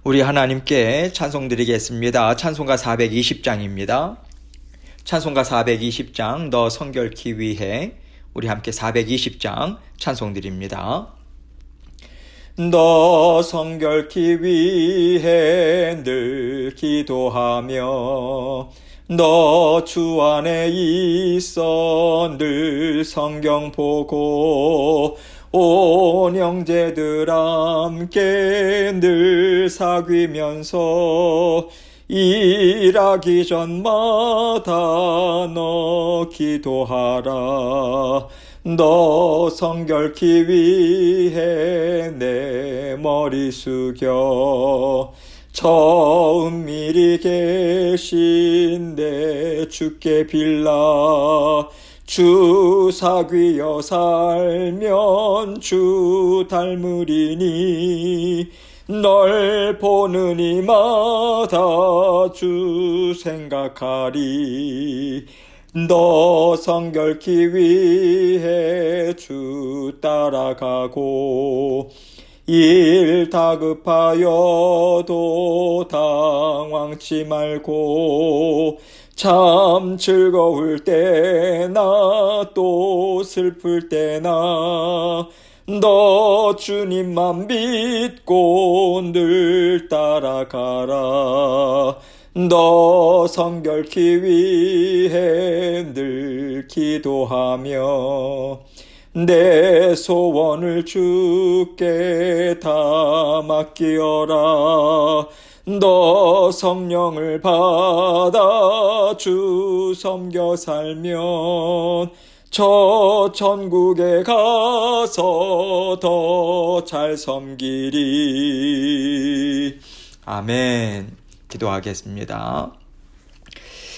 우리 하나님께 찬송 드리겠습니다. 찬송가 420장입니다. 찬송가 420장 너 성결케 위해 우리 함께 420장 찬송 드립니다. 너 성결케 위해 늘 기도하며 너 주 안에 있어 늘 성경 보고 온 형제들 함께 늘 사귀면서 일하기 전마다 너 기도하라. 너 성결케 위해 내 머리 숙여 저 은밀히 계신 내 주께 빌라. 주 사귀어 살면 주 닮으리니 널 보는 이마다 주 생각하리. 너 성결케 위해 주 따라가고 일 다급하여도 당황치 말고 참 즐거울 때나 또 슬플 때나 너 주님만 믿고 늘 따라가라. 너 성결케 위해 늘 기도하며 내 소원을 주께 다 맡기어라. 너 성령을 받아 주 섬겨 살면 저 천국에 가서 더 잘 섬기리. 아멘. 기도하겠습니다.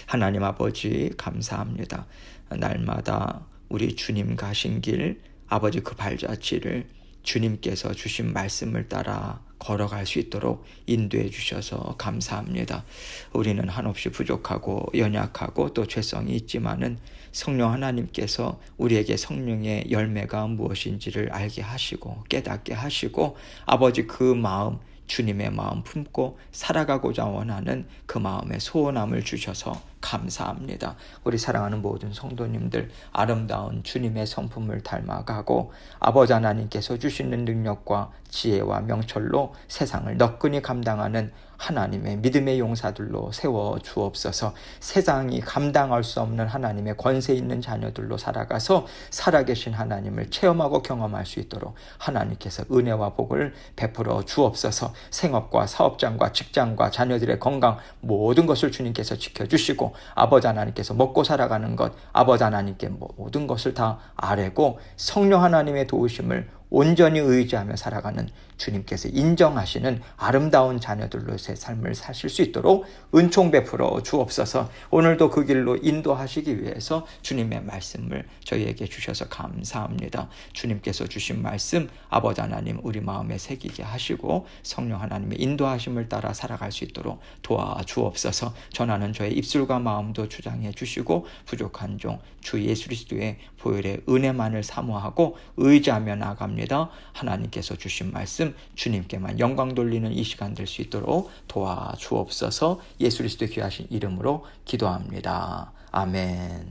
하나님 아버지 감사합니다. 날마다 우리 주님 가신 길, 아버지 그 발자취를 주님께서 주신 말씀을 따라 걸어갈 수 있도록 인도해 주셔서 감사합니다. 우리는 한없이 부족하고 연약하고 또 죄성이 있지만은 성령 하나님께서 우리에게 성령의 열매가 무엇인지를 알게 하시고 깨닫게 하시고 아버지 그 마음, 주님의 마음 품고 살아가고자 원하는 그 마음의 소원함을 주셔서 감사합니다. 우리 사랑하는 모든 성도님들 아름다운 주님의 성품을 닮아가고 아버지 하나님께서 주시는 능력과 지혜와 명철로 세상을 너끈히 감당하는 하나님의 믿음의 용사들로 세워 주옵소서. 세상이 감당할 수 없는 하나님의 권세 있는 자녀들로 살아가서 살아계신 하나님을 체험하고 경험할 수 있도록 하나님께서 은혜와 복을 베풀어 주옵소서. 생업과 사업장과 직장과 자녀들의 건강 모든 것을 주님께서 지켜주시고 아버지 하나님께서 먹고 살아가는 것 아버지 하나님께 모든 것을 다 아뢰고 성령 하나님의 도우심을 온전히 의지하며 살아가는 주님께서 인정하시는 아름다운 자녀들로서의 삶을 사실 수 있도록 은총 베풀어 주옵소서. 오늘도 그 길로 인도하시기 위해서 주님의 말씀을 저희에게 주셔서 감사합니다. 주님께서 주신 말씀 아버지 하나님 우리 마음에 새기게 하시고 성령 하나님의 인도하심을 따라 살아갈 수 있도록 도와주옵소서. 전하는 저의 입술과 마음도 주장해 주시고 부족한 종 주 예수 그리스도의 보혈의 은혜만을 사모하고 의지하며 나갑니다. 하나님께서 주신 말씀 주님께만 영광 돌리는 이 시간 될 수 있도록 도와주옵소서. 예수 그리스도의 귀하신 이름으로 기도합니다. 아멘.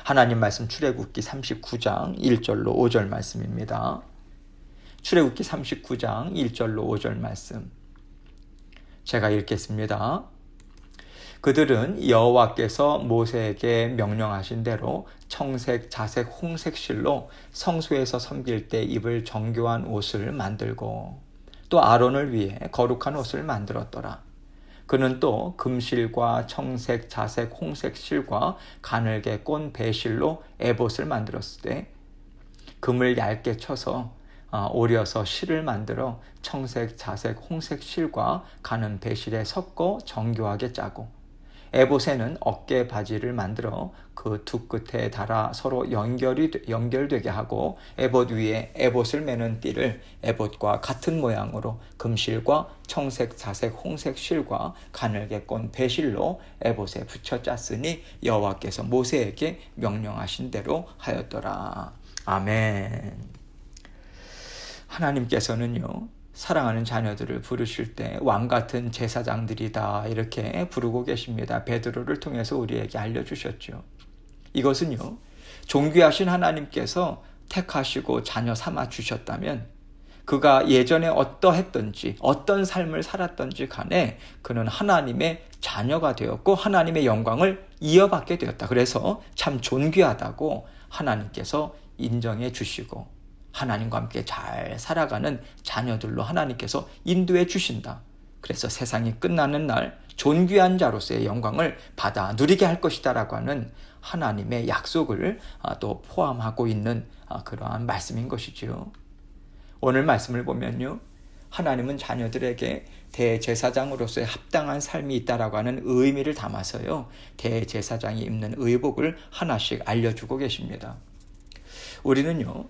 하나님 말씀 출애굽기 39장 1절로 5절 말씀입니다. 출애굽기 39장 1절로 5절 말씀 제가 읽겠습니다. 그들은 여호와께서 모세에게 명령하신 대로 청색, 자색, 홍색 실로 성소에서 섬길 때 입을 정교한 옷을 만들고 또 아론을 위해 거룩한 옷을 만들었더라. 그는 또 금실과 청색, 자색, 홍색 실과 가늘게 꼰 배실로 에봇을 만들었을 때 금을 얇게 쳐서 오려서 실을 만들어 청색, 자색, 홍색 실과 가는 배실에 섞어 정교하게 짜고 에봇에는 어깨 바지를 만들어 그 두 끝에 달아 서로 연결되게 하고 에봇 위에 에봇을 매는 띠를 에봇과 같은 모양으로 금실과 청색, 자색, 홍색 실과 가늘게 꼰 배실로 에봇에 붙여 짰으니 여호와께서 모세에게 명령하신 대로 하였더라. 아멘. 하나님께서는요, 사랑하는 자녀들을 부르실 때 왕 같은 제사장들이다 이렇게 부르고 계십니다. 베드로를 통해서 우리에게 알려주셨죠. 이것은요, 존귀하신 하나님께서 택하시고 자녀 삼아 주셨다면 그가 예전에 어떠했던지 어떤 삶을 살았던지 간에 그는 하나님의 자녀가 되었고 하나님의 영광을 이어받게 되었다. 그래서 참 존귀하다고 하나님께서 인정해 주시고 하나님과 함께 잘 살아가는 자녀들로 하나님께서 인도해 주신다. 그래서 세상이 끝나는 날 존귀한 자로서의 영광을 받아 누리게 할 것이다 라고 하는 하나님의 약속을 또 포함하고 있는 그러한 말씀인 것이지요. 오늘 말씀을 보면요, 하나님은 자녀들에게 대제사장으로서의 합당한 삶이 있다라고 하는 의미를 담아서요, 대제사장이 입는 의복을 하나씩 알려주고 계십니다. 우리는요,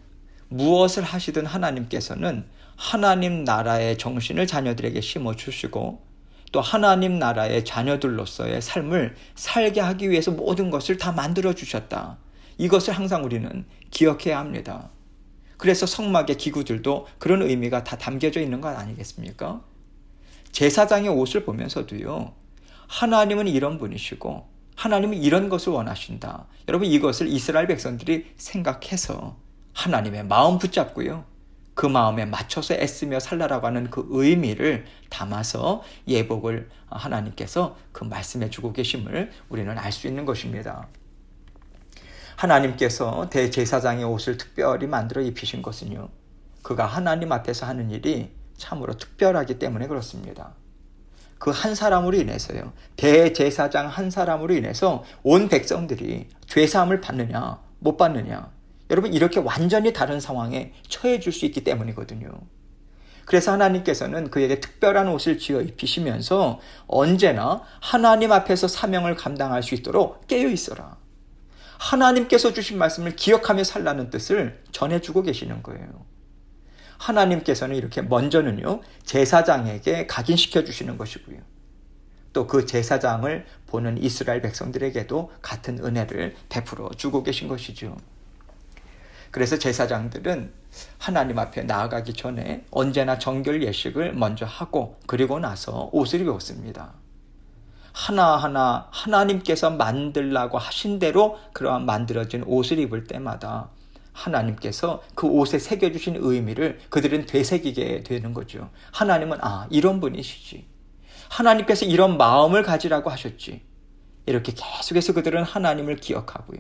무엇을 하시든 하나님께서는 하나님 나라의 정신을 자녀들에게 심어주시고 또 하나님 나라의 자녀들로서의 삶을 살게 하기 위해서 모든 것을 다 만들어주셨다. 이것을 항상 우리는 기억해야 합니다. 그래서 성막의 기구들도 그런 의미가 다 담겨져 있는 것 아니겠습니까? 제사장의 옷을 보면서도요, 하나님은 이런 분이시고 하나님은 이런 것을 원하신다. 여러분, 이것을 이스라엘 백성들이 생각해서 하나님의 마음 붙잡고요, 그 마음에 맞춰서 애쓰며 살라라고 하는 그 의미를 담아서 예복을 하나님께서 그 말씀해 주고 계심을 우리는 알 수 있는 것입니다. 하나님께서 대제사장의 옷을 특별히 만들어 입히신 것은요, 그가 하나님 앞에서 하는 일이 참으로 특별하기 때문에 그렇습니다. 그 한 사람으로 인해서요, 대제사장 한 사람으로 인해서 온 백성들이 죄사함을 받느냐 못 받느냐, 여러분, 이렇게 완전히 다른 상황에 처해 줄 수 있기 때문이거든요. 그래서 하나님께서는 그에게 특별한 옷을 지어 입히시면서 언제나 하나님 앞에서 사명을 감당할 수 있도록 깨어 있어라. 하나님께서 주신 말씀을 기억하며 살라는 뜻을 전해주고 계시는 거예요. 하나님께서는 이렇게 먼저는요, 제사장에게 각인시켜 주시는 것이고요, 또 그 제사장을 보는 이스라엘 백성들에게도 같은 은혜를 베풀어 주고 계신 것이죠. 그래서 제사장들은 하나님 앞에 나아가기 전에 언제나 정결 예식을 먼저 하고 그리고 나서 옷을 입었습니다. 하나하나 하나님께서 만들라고 하신 대로 그러한 만들어진 옷을 입을 때마다 하나님께서 그 옷에 새겨주신 의미를 그들은 되새기게 되는 거죠. 하나님은 이런 분이시지, 하나님께서 이런 마음을 가지라고 하셨지, 이렇게 계속해서 그들은 하나님을 기억하고요,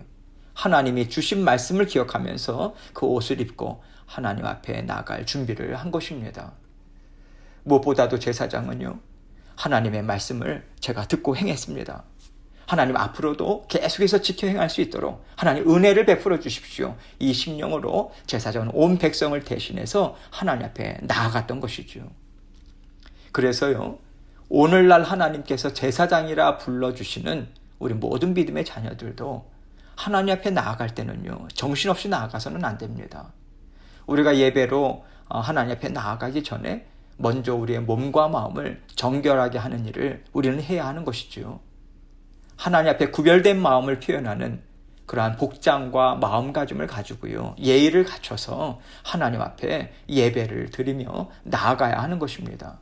하나님이 주신 말씀을 기억하면서 그 옷을 입고 하나님 앞에 나갈 준비를 한 것입니다. 무엇보다도 제사장은요, 하나님의 말씀을 제가 듣고 행했습니다. 하나님 앞으로도 계속해서 지켜 행할 수 있도록 하나님 은혜를 베풀어 주십시오. 이 심령으로 제사장은 온 백성을 대신해서 하나님 앞에 나아갔던 것이죠. 그래서요, 오늘날 하나님께서 제사장이라 불러주시는 우리 모든 믿음의 자녀들도 하나님 앞에 나아갈 때는요, 정신없이 나아가서는 안 됩니다. 우리가 예배로 하나님 앞에 나아가기 전에 먼저 우리의 몸과 마음을 정결하게 하는 일을 우리는 해야 하는 것이죠. 하나님 앞에 구별된 마음을 표현하는 그러한 복장과 마음가짐을 가지고요, 예의를 갖춰서 하나님 앞에 예배를 드리며 나아가야 하는 것입니다.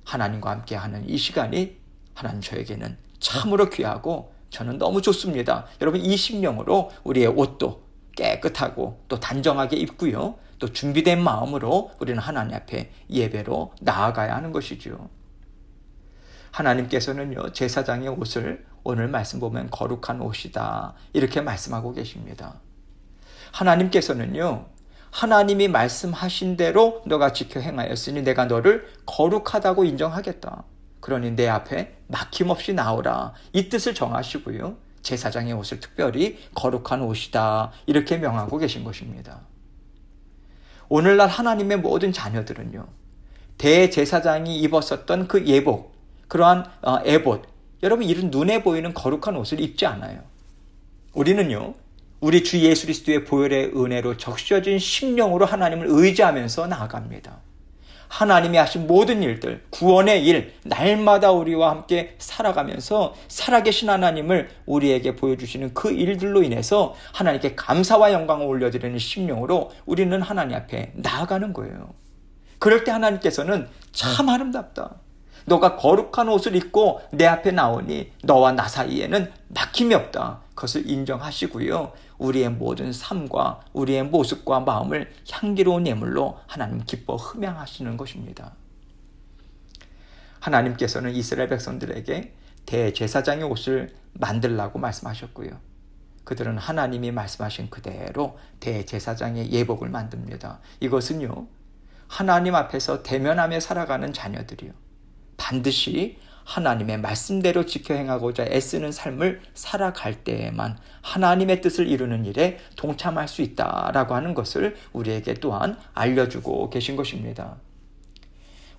하나님과 함께하는 이 시간이 하나님 저에게는 참으로 귀하고 저는 너무 좋습니다. 여러분, 이 심령으로 우리의 옷도 깨끗하고 또 단정하게 입고요, 또 준비된 마음으로 우리는 하나님 앞에 예배로 나아가야 하는 것이죠. 하나님께서는요, 제사장의 옷을 오늘 말씀 보면 거룩한 옷이다 이렇게 말씀하고 계십니다. 하나님께서는요, 하나님이 말씀하신 대로 너가 지켜 행하였으니 내가 너를 거룩하다고 인정하겠다. 그러니 내 앞에 막힘없이 나오라, 이 뜻을 정하시고요, 제사장의 옷을 특별히 거룩한 옷이다 이렇게 명하고 계신 것입니다. 오늘날 하나님의 모든 자녀들은요, 대제사장이 입었었던 그 예복, 그러한 에봇, 여러분, 이런 눈에 보이는 거룩한 옷을 입지 않아요. 우리는요, 우리 주 예수 그리스도의 보혈의 은혜로 적셔진 심령으로 하나님을 의지하면서 나아갑니다. 하나님이 하신 모든 일들, 구원의 일, 날마다 우리와 함께 살아가면서 살아계신 하나님을 우리에게 보여주시는 그 일들로 인해서 하나님께 감사와 영광을 올려드리는 심령으로 우리는 하나님 앞에 나아가는 거예요. 그럴 때 하나님께서는 참 아름답다. 너가 거룩한 옷을 입고 내 앞에 나오니 너와 나 사이에는 막힘이 없다. 그것을 인정하시고요. 우리의 모든 삶과 우리의 모습과 마음을 향기로운 예물로 하나님 기뻐 흠양하시는 것입니다. 하나님께서는 이스라엘 백성들에게 대제사장의 옷을 만들라고 말씀하셨고요. 그들은 하나님이 말씀하신 그대로 대제사장의 예복을 만듭니다. 이것은요, 하나님 앞에서 대면하며 살아가는 자녀들이요, 반드시 하나님의 말씀대로 지켜 행하고자 애쓰는 삶을 살아갈 때에만 하나님의 뜻을 이루는 일에 동참할 수 있다라고 하는 것을 우리에게 또한 알려주고 계신 것입니다.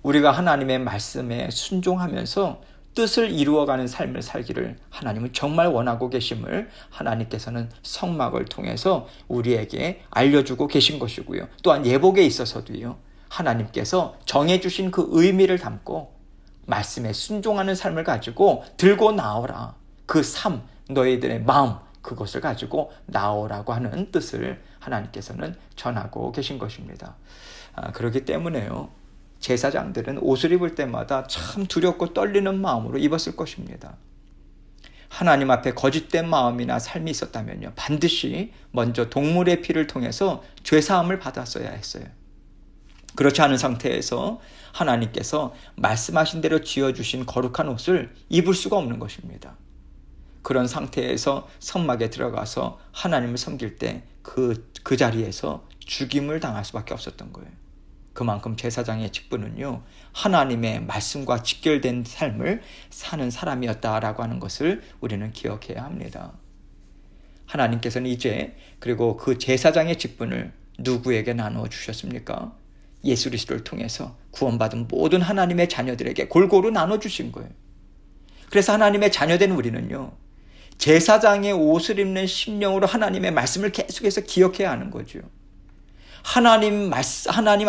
우리가 하나님의 말씀에 순종하면서 뜻을 이루어가는 삶을 살기를 하나님은 정말 원하고 계심을 하나님께서는 성막을 통해서 우리에게 알려주고 계신 것이고요. 또한 예복에 있어서도요, 하나님께서 정해주신 그 의미를 담고 말씀에 순종하는 삶을 가지고 들고 나오라. 그 삶, 너희들의 마음, 그것을 가지고 나오라고 하는 뜻을 하나님께서는 전하고 계신 것입니다. 그렇기 때문에요, 제사장들은 옷을 입을 때마다 참 두렵고 떨리는 마음으로 입었을 것입니다. 하나님 앞에 거짓된 마음이나 삶이 있었다면요, 반드시 먼저 동물의 피를 통해서 죄사함을 받았어야 했어요. 그렇지 않은 상태에서 하나님께서 말씀하신 대로 지어주신 거룩한 옷을 입을 수가 없는 것입니다. 그런 상태에서 성막에 들어가서 하나님을 섬길 때 그 자리에서 죽임을 당할 수밖에 없었던 거예요. 그만큼 제사장의 직분은요, 하나님의 말씀과 직결된 삶을 사는 사람이었다라고 하는 것을 우리는 기억해야 합니다. 하나님께서는 이제 그리고 그 제사장의 직분을 누구에게 나누어 주셨습니까? 예수 그리스도를 통해서 구원받은 모든 하나님의 자녀들에게 골고루 나눠주신 거예요. 그래서 하나님의 자녀된 우리는요, 제사장의 옷을 입는 심령으로 하나님의 말씀을 계속해서 기억해야 하는 거죠. 하나님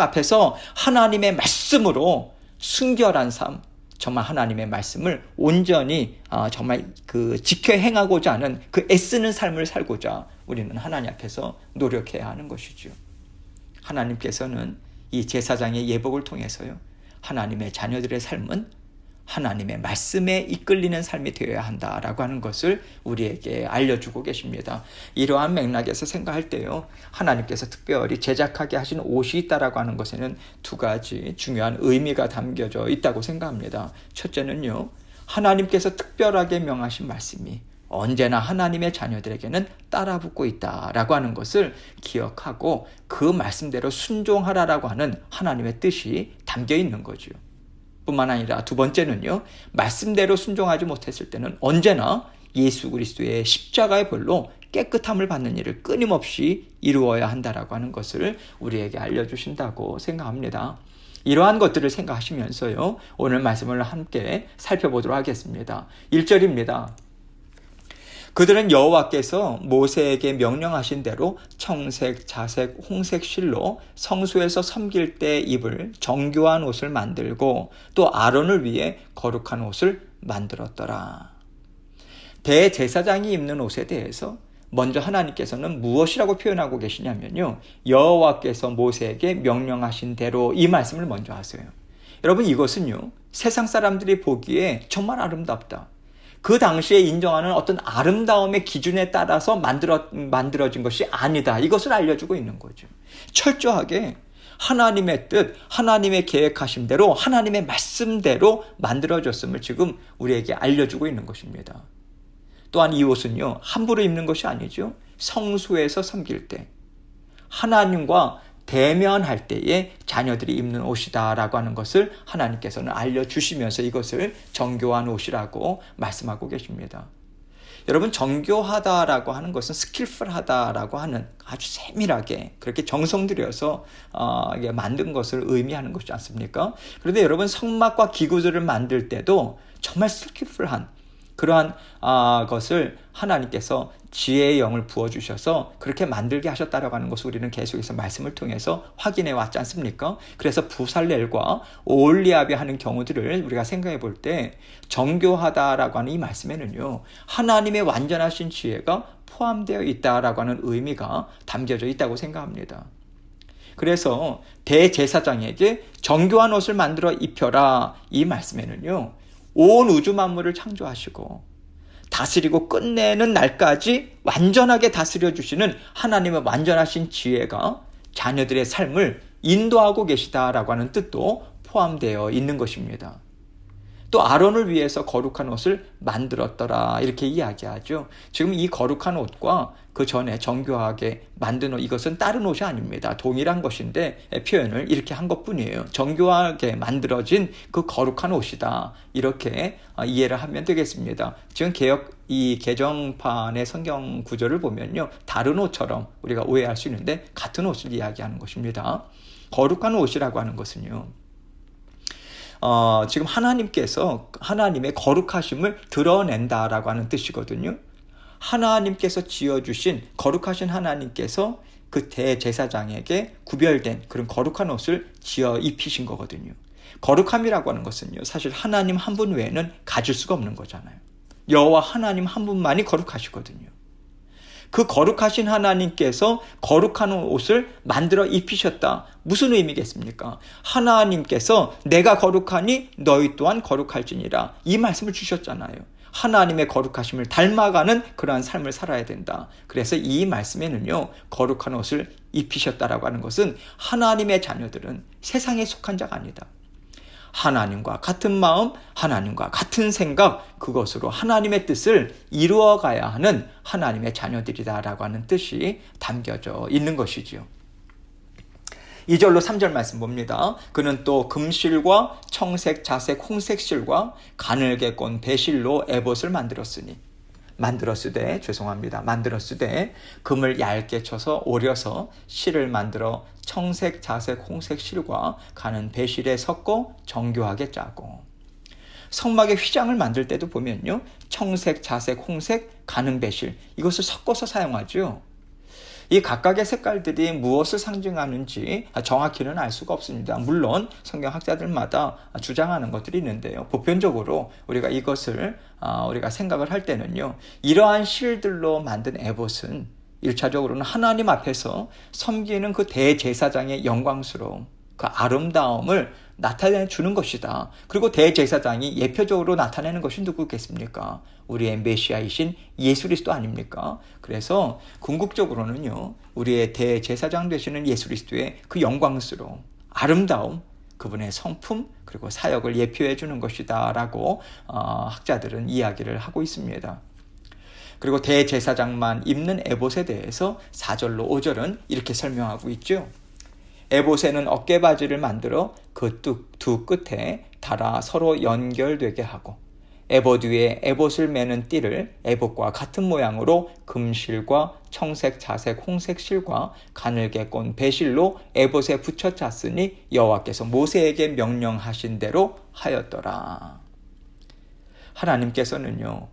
앞에서 하나님의 말씀으로 순결한 삶, 정말 하나님의 말씀을 온전히 정말 지켜 행하고자 하는 그 애쓰는 삶을 살고자 우리는 하나님 앞에서 노력해야 하는 것이죠. 하나님께서는 이 제사장의 예복을 통해서요, 하나님의 자녀들의 삶은 하나님의 말씀에 이끌리는 삶이 되어야 한다라고 하는 것을 우리에게 알려주고 계십니다. 이러한 맥락에서 생각할 때요, 하나님께서 특별히 제작하게 하신 옷이 있다라고 하는 것에는 두 가지 중요한 의미가 담겨져 있다고 생각합니다. 첫째는요, 하나님께서 특별하게 명하신 말씀이 언제나 하나님의 자녀들에게는 따라붙고 있다라고 하는 것을 기억하고 그 말씀대로 순종하라라고 하는 하나님의 뜻이 담겨 있는 거죠. 뿐만 아니라 두 번째는요, 말씀대로 순종하지 못했을 때는 언제나 예수 그리스도의 십자가의 벌로 깨끗함을 받는 일을 끊임없이 이루어야 한다라고 하는 것을 우리에게 알려주신다고 생각합니다. 이러한 것들을 생각하시면서요, 오늘 말씀을 함께 살펴보도록 하겠습니다. 1절입니다. 그들은 여호와께서 모세에게 명령하신 대로 청색, 자색, 홍색 실로 성소에서 섬길 때 입을 정교한 옷을 만들고 또 아론을 위해 거룩한 옷을 만들었더라. 대제사장이 입는 옷에 대해서 먼저 하나님께서는 무엇이라고 표현하고 계시냐면요, 여호와께서 모세에게 명령하신 대로 이 말씀을 먼저 하세요. 여러분, 이것은요, 세상 사람들이 보기에 정말 아름답다, 그 당시에 인정하는 어떤 아름다움의 기준에 따라서 만들어진 것이 아니다, 이것을 알려주고 있는 거죠. 철저하게 하나님의 뜻, 하나님의 계획하신 대로 하나님의 말씀대로 만들어졌음을 지금 우리에게 알려주고 있는 것입니다. 또한 이 옷은요, 함부로 입는 것이 아니죠. 성소에서 섬길 때, 하나님과 대면할 때에 자녀들이 입는 옷이다라고 하는 것을 하나님께서는 알려주시면서 이것을 정교한 옷이라고 말씀하고 계십니다. 여러분, 정교하다라고 하는 것은 스킬풀하다라고 하는 아주 세밀하게 그렇게 정성 들여서 만든 것을 의미하는 것이지 않습니까? 그런데 여러분, 성막과 기구들을 만들 때도 정말 스킬풀한 그러한 것을 하나님께서 지혜의 영을 부어주셔서 그렇게 만들게 하셨다라고 하는 것을 우리는 계속해서 말씀을 통해서 확인해 왔지 않습니까? 그래서 부살렐과 오홀리압이 하는 경우들을 우리가 생각해 볼 때 정교하다라고 하는 이 말씀에는요, 하나님의 완전하신 지혜가 포함되어 있다라고 하는 의미가 담겨져 있다고 생각합니다. 그래서 대제사장에게 정교한 옷을 만들어 입혀라. 이 말씀에는요, 온 우주 만물을 창조하시고 다스리고 끝내는 날까지 완전하게 다스려 주시는 하나님의 완전하신 지혜가 자녀들의 삶을 인도하고 계시다라고 하는 뜻도 포함되어 있는 것입니다. 또 아론을 위해서 거룩한 옷을 만들었더라 이렇게 이야기하죠. 지금 이 거룩한 옷과 그 전에 정교하게 만든 옷, 이것은 다른 옷이 아닙니다. 동일한 것인데 표현을 이렇게 한 것뿐이에요. 정교하게 만들어진 그 거룩한 옷이다, 이렇게 이해를 하면 되겠습니다. 지금 이 개정판의 성경 구절을 보면요, 다른 옷처럼 우리가 오해할 수 있는데 같은 옷을 이야기하는 것입니다. 거룩한 옷이라고 하는 것은요, 지금 하나님께서 하나님의 거룩하심을 드러낸다라고 하는 뜻이거든요. 하나님께서 지어주신, 거룩하신 하나님께서 그 대제사장에게 구별된 그런 거룩한 옷을 지어 입히신 거거든요. 거룩함이라고 하는 것은요, 사실 하나님 한 분 외에는 가질 수가 없는 거잖아요. 여호와 하나님 한 분만이 거룩하시거든요. 그 거룩하신 하나님께서 거룩한 옷을 만들어 입히셨다. 무슨 의미겠습니까? 하나님께서 내가 거룩하니 너희 또한 거룩할지니라, 이 말씀을 주셨잖아요. 하나님의 거룩하심을 닮아가는 그러한 삶을 살아야 된다. 그래서 이 말씀에는요, 거룩한 옷을 입히셨다라고 하는 것은 하나님의 자녀들은 세상에 속한 자가 아니다. 하나님과 같은 마음, 하나님과 같은 생각, 그것으로 하나님의 뜻을 이루어가야 하는 하나님의 자녀들이다라고 하는 뜻이 담겨져 있는 것이지요. 2절로 3절 말씀 봅니다. 그는 또 금실과 청색, 자색, 홍색 실과 가늘게 꼰 배실로 에봇을 만들었으되 금을 얇게 쳐서 오려서 실을 만들어 청색, 자색, 홍색 실과 가는 배실에 섞어 정교하게 짜고, 성막의 휘장을 만들 때도 보면요, 청색, 자색, 홍색, 가는 배실, 이것을 섞어서 사용하죠. 이 각각의 색깔들이 무엇을 상징하는지 정확히는 알 수가 없습니다. 물론 성경학자들마다 주장하는 것들이 있는데요, 보편적으로 우리가 이것을 우리가 생각을 할 때는요, 이러한 실들로 만든 에봇은 1차적으로는 하나님 앞에서 섬기는 그 대제사장의 영광스러움, 그 아름다움을 나타내 주는 것이다. 그리고 대제사장이 예표적으로 나타내는 것이 누구겠습니까? 우리의 메시아이신 예수 그리스도 아닙니까? 그래서 궁극적으로는요, 우리의 대제사장 되시는 예수 그리스도의 그 영광스러움, 아름다움, 그분의 성품, 그리고 사역을 예표해 주는 것이다 라고 학자들은 이야기를 하고 있습니다. 그리고 대제사장만 입는 에봇에 대해서 4절로 5절은 이렇게 설명하고 있죠. 에봇에는 어깨바지를 만들어 그 두 끝에 달아 서로 연결되게 하고, 에봇 위에 에봇을 매는 띠를 에봇과 같은 모양으로 금실과 청색, 자색, 홍색 실과 가늘게 꼰 배실로 에봇에 붙여 짰으니 여호와께서 모세에게 명령하신 대로 하였더라. 하나님께서는요,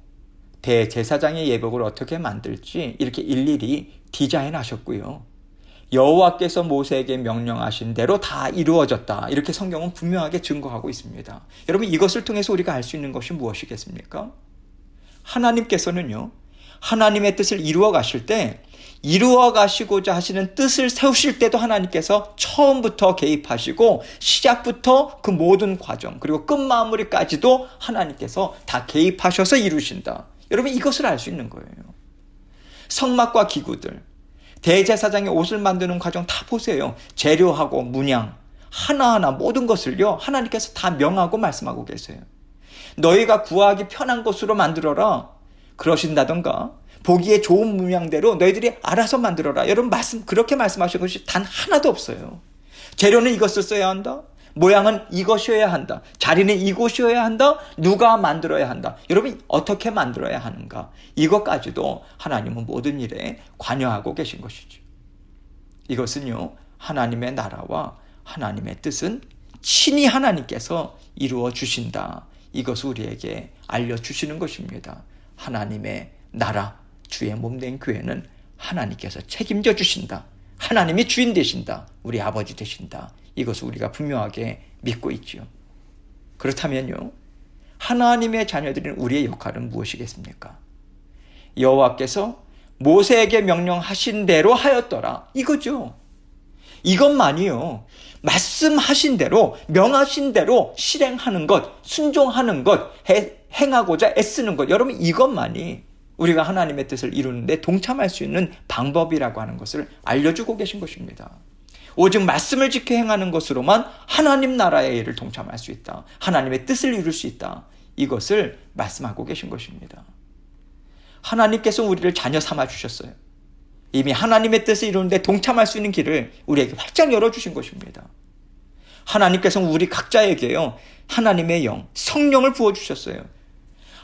대제사장의 예복을 어떻게 만들지 이렇게 일일이 디자인하셨고요, 여호와께서 모세에게 명령하신 대로 다 이루어졌다, 이렇게 성경은 분명하게 증거하고 있습니다. 여러분, 이것을 통해서 우리가 알 수 있는 것이 무엇이겠습니까? 하나님께서는요, 하나님의 뜻을 이루어 가실 때, 이루어 가시고자 하시는 뜻을 세우실 때도 하나님께서 처음부터 개입하시고 시작부터 그 모든 과정, 그리고 끝마무리까지도 하나님께서 다 개입하셔서 이루신다. 여러분, 이것을 알 수 있는 거예요. 성막과 기구들, 대제사장의 옷을 만드는 과정 다 보세요. 재료하고 문양 하나하나 모든 것을요, 하나님께서 다 명하고 말씀하고 계세요. 너희가 구하기 편한 것으로 만들어라 그러신다던가, 보기에 좋은 문양대로 너희들이 알아서 만들어라, 여러분 그렇게 말씀하신 것이 단 하나도 없어요. 재료는 이것을 써야 한다, 모양은 이것이어야 한다, 자리는 이곳이어야 한다, 누가 만들어야 한다. 여러분, 어떻게 만들어야 하는가, 이것까지도 하나님은 모든 일에 관여하고 계신 것이죠. 이것은요, 하나님의 나라와 하나님의 뜻은 친히 하나님께서 이루어 주신다, 이것을 우리에게 알려주시는 것입니다. 하나님의 나라, 주의 몸된 교회는 하나님께서 책임져 주신다, 하나님이 주인 되신다, 우리 아버지 되신다, 이것을 우리가 분명하게 믿고 있죠. 그렇다면요, 하나님의 자녀들인 우리의 역할은 무엇이겠습니까? 여호와께서 모세에게 명령하신 대로 하였더라, 이거죠. 이것만이요. 말씀하신 대로, 명하신 대로 실행하는 것, 순종하는 것, 행하고자 애쓰는 것. 여러분, 이것만이 우리가 하나님의 뜻을 이루는데 동참할 수 있는 방법이라고 하는 것을 알려주고 계신 것입니다. 오직 말씀을 지켜 행하는 것으로만 하나님 나라의 일을 동참할 수 있다. 하나님의 뜻을 이룰 수 있다. 이것을 말씀하고 계신 것입니다. 하나님께서 우리를 자녀 삼아 주셨어요. 이미 하나님의 뜻을 이루는데 동참할 수 있는 길을 우리에게 활짝 열어주신 것입니다. 하나님께서 우리 각자에게요, 하나님의 영, 성령을 부어주셨어요.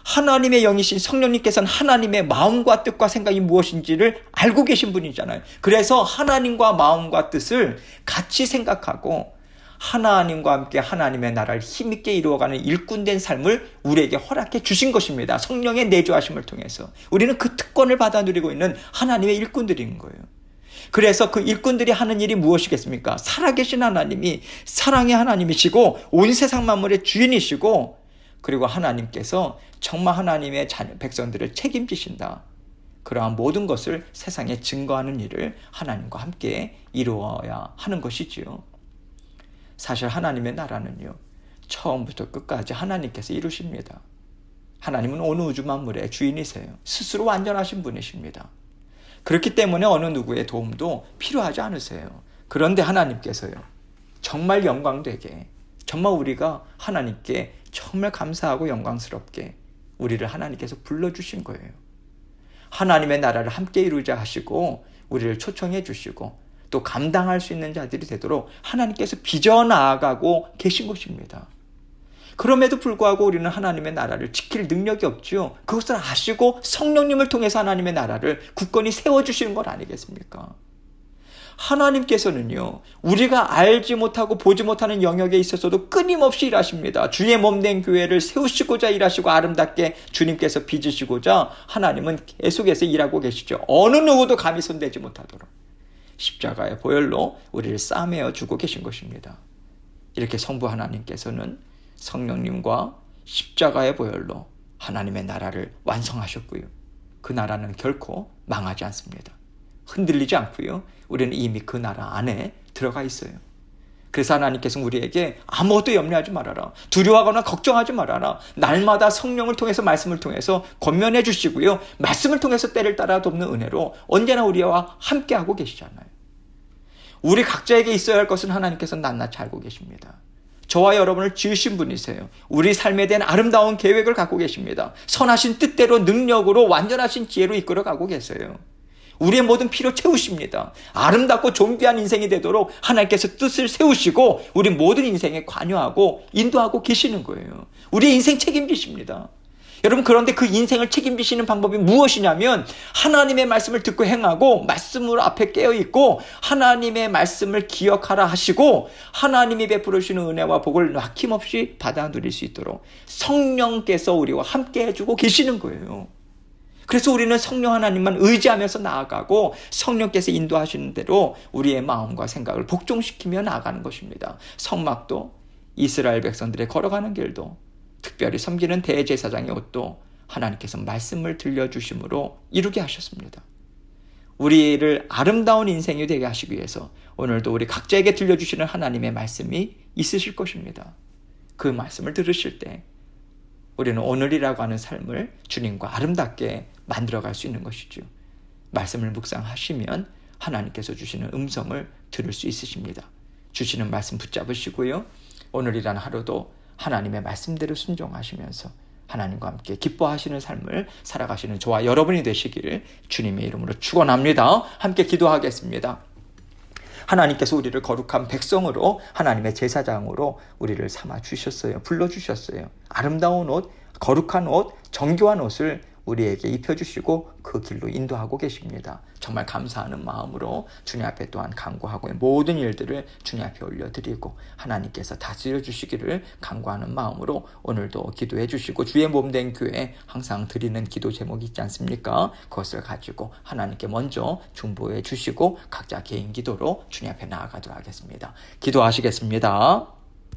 하나님의 영이신 성령님께서는 하나님의 마음과 뜻과 생각이 무엇인지를 알고 계신 분이잖아요. 그래서 하나님과 마음과 뜻을 같이 생각하고 하나님과 함께 하나님의 나라를 힘있게 이루어가는 일꾼된 삶을 우리에게 허락해 주신 것입니다. 성령의 내주하심을 통해서 우리는 그 특권을 받아 누리고 있는 하나님의 일꾼들인 거예요. 그래서 그 일꾼들이 하는 일이 무엇이겠습니까? 살아계신 하나님이 사랑의 하나님이시고 온 세상 만물의 주인이시고, 그리고 하나님께서 정말 하나님의 백성들을 책임지신다. 그러한 모든 것을 세상에 증거하는 일을 하나님과 함께 이루어야 하는 것이지요. 사실 하나님의 나라는요, 처음부터 끝까지 하나님께서 이루십니다. 하나님은 온 우주 만물의 주인이세요. 스스로 완전하신 분이십니다. 그렇기 때문에 어느 누구의 도움도 필요하지 않으세요. 그런데 하나님께서요, 정말 영광되게, 정말 우리가 하나님께 정말 감사하고 영광스럽게 우리를 하나님께서 불러주신 거예요. 하나님의 나라를 함께 이루자 하시고 우리를 초청해 주시고 또 감당할 수 있는 자들이 되도록 하나님께서 빚어나가고 계신 것입니다. 그럼에도 불구하고 우리는 하나님의 나라를 지킬 능력이 없죠. 그것을 아시고 성령님을 통해서 하나님의 나라를 굳건히 세워주시는 것 아니겠습니까? 하나님께서는요, 우리가 알지 못하고 보지 못하는 영역에 있어서도 끊임없이 일하십니다. 주의 몸된 교회를 세우시고자 일하시고 아름답게 주님께서 빚으시고자 하나님은 계속해서 일하고 계시죠. 어느 누구도 감히 손대지 못하도록 십자가의 보혈로 우리를 싸매어 주고 계신 것입니다. 이렇게 성부 하나님께서는 성령님과 십자가의 보혈로 하나님의 나라를 완성하셨고요. 그 나라는 결코 망하지 않습니다. 흔들리지 않고요. 우리는 이미 그 나라 안에 들어가 있어요. 그래서 하나님께서는 우리에게 아무것도 염려하지 말아라. 두려워하거나 걱정하지 말아라. 날마다 성령을 통해서 말씀을 통해서 권면해 주시고요. 말씀을 통해서 때를 따라 돕는 은혜로 언제나 우리와 함께하고 계시잖아요. 우리 각자에게 있어야 할 것은 하나님께서 낱낱이 알고 계십니다. 저와 여러분을 지으신 분이세요. 우리 삶에 대한 아름다운 계획을 갖고 계십니다. 선하신 뜻대로 능력으로 완전하신 지혜로 이끌어가고 계세요. 우리의 모든 필요 채우십니다. 아름답고 존귀한 인생이 되도록 하나님께서 뜻을 세우시고 우리 모든 인생에 관여하고 인도하고 계시는 거예요. 우리의 인생 책임지십니다. 여러분, 그런데 그 인생을 책임지시는 방법이 무엇이냐면 하나님의 말씀을 듣고 행하고 말씀으로 앞에 깨어있고 하나님의 말씀을 기억하라 하시고 하나님이 베풀어 주시는 은혜와 복을 막힘없이 받아 누릴 수 있도록 성령께서 우리와 함께 해주고 계시는 거예요. 그래서 우리는 성령 하나님만 의지하면서 나아가고 성령께서 인도하시는 대로 우리의 마음과 생각을 복종시키며 나아가는 것입니다. 성막도 이스라엘 백성들의 걸어가는 길도 특별히 섬기는 대제사장의 옷도 하나님께서 말씀을 들려주심으로 이루게 하셨습니다. 우리를 아름다운 인생이 되게 하시기 위해서 오늘도 우리 각자에게 들려주시는 하나님의 말씀이 있으실 것입니다. 그 말씀을 들으실 때 우리는 오늘이라고 하는 삶을 주님과 아름답게 만들어갈 수 있는 것이죠. 말씀을 묵상하시면 하나님께서 주시는 음성을 들을 수 있으십니다. 주시는 말씀 붙잡으시고요. 오늘이라는 하루도 하나님의 말씀대로 순종하시면서 하나님과 함께 기뻐하시는 삶을 살아가시는 저와 여러분이 되시기를 주님의 이름으로 축원합니다. 함께 기도하겠습니다. 하나님께서 우리를 거룩한 백성으로 하나님의 제사장으로 우리를 삼아 주셨어요. 불러주셨어요. 아름다운 옷, 거룩한 옷, 정교한 옷을 우리에게 입혀주시고 그 길로 인도하고 계십니다. 정말 감사하는 마음으로 주님 앞에 또한 간구하고 모든 일들을 주님 앞에 올려드리고 하나님께서 다스려 주시기를 간구하는 마음으로 오늘도 기도해 주시고 주의 몸된 교회 항상 드리는 기도 제목이 있지 않습니까? 그것을 가지고 하나님께 먼저 중보해 주시고 각자 개인 기도로 주님 앞에 나아가도록 하겠습니다. 기도하시겠습니다.